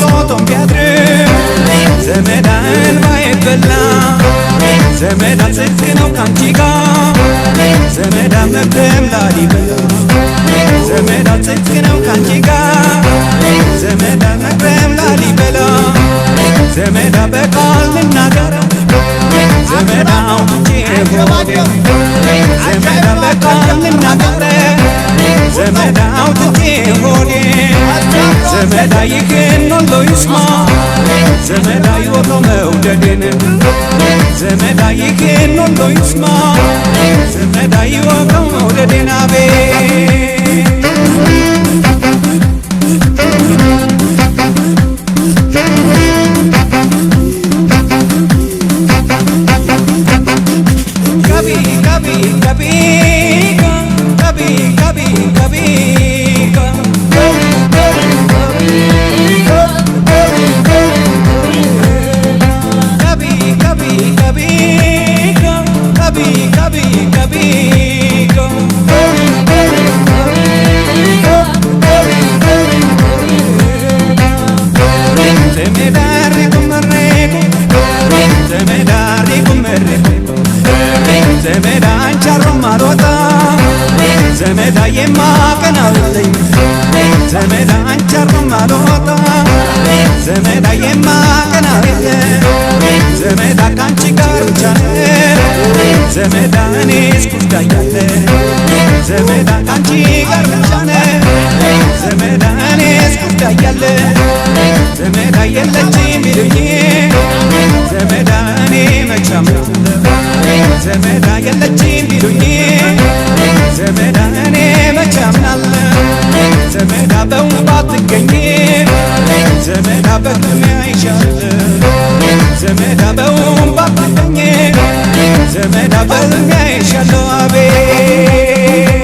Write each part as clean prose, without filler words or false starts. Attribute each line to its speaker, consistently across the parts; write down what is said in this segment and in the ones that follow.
Speaker 1: ቶሎም ቢያድር ዘመዳን ባይበላ ዘመዳ ጽድቅ ነው ካንቺ ጋር ዘመዳ መብደም ላሊበላ ዘመዳ ጽድቅ ነው ካንቺ ጋር ዘመዳ መብደም ላሊበላ ዘመዳ በቃል ልናገር ዘመዳ አውጥቼ ሆዴ ዘመዳ በቃል ልናገር ዘመዳ አውጥቼ ሆዴ ዘመዳ ይህን ሁሉ ይስማ ዘመዳ ይወቀው መውደዴን ዘመዳ ይህን ሁሉ ይስማ ዘመዳ ይወቀው መውደዴን አቤት ዘመዳ የማቀናውልኝ ዘመዳ አንቻርም አልወጣ ዘመዳ የማቀናውልኝ ዘመዳ ካንቺ ጋር ብቻ ነው ዘመዳ እኔስ ጉዳይ አለ ዘመዳ ካንቺ ጋር ብቻ ነው ዘመዳ እኔስ ጉዳይ አለ ዘመዳ የለችም ይሉኝ ዘመዳ እኔ መች አምናለሁ ዘመዳ የለችም ይሉኝ ዘመዳ እኔ መች አምናለሁ ዘመዳ በእውን ባትገኝ ዘመዳ በሕልሜ አይሻለሁ ዘመዳ በእውን ባትገኝ ዘመዳ በሕልሜ አይሻለሁ አቤት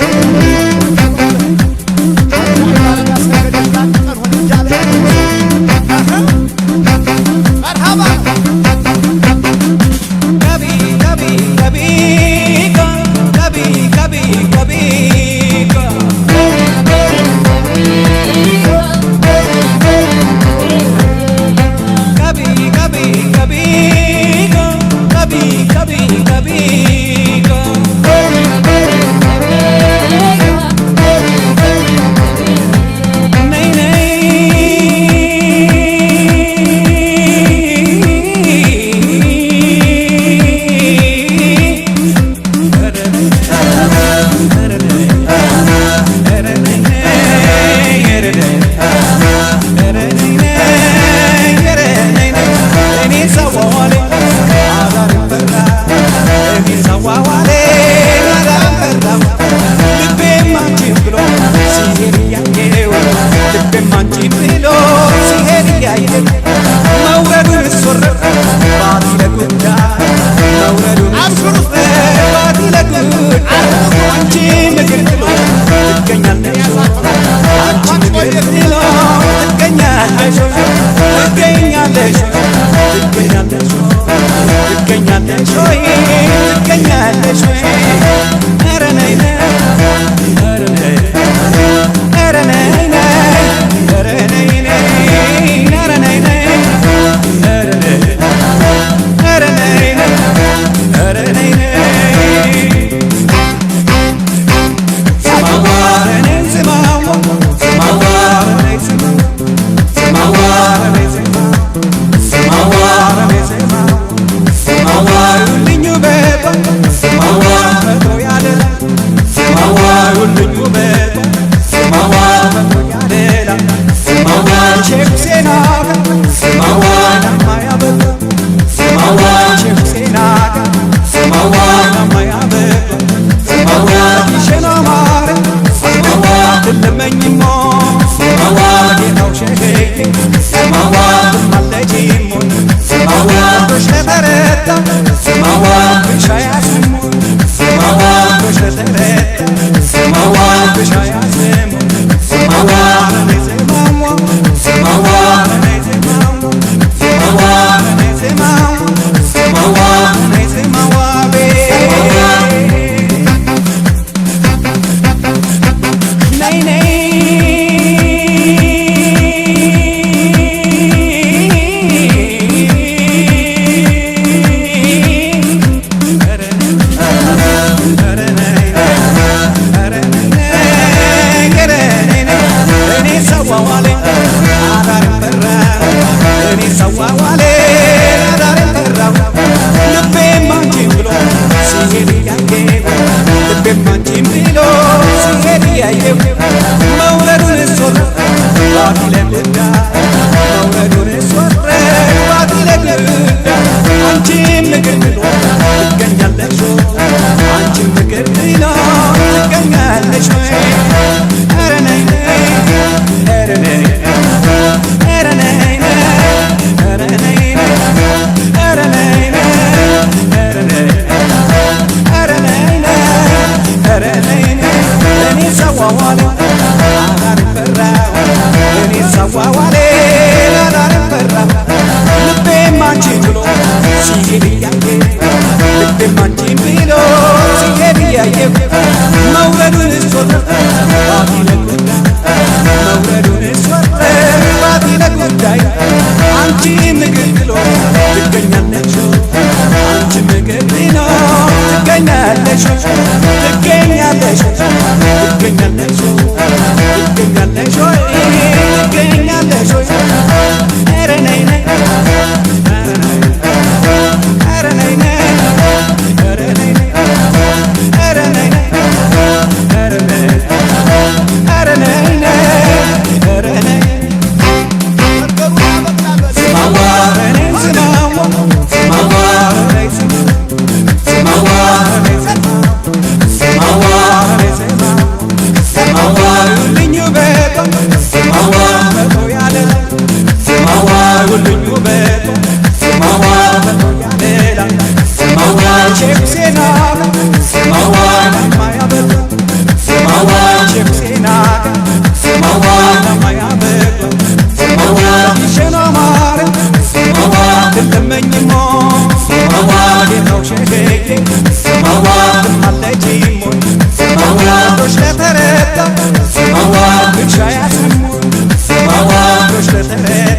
Speaker 1: Semawa, አደረ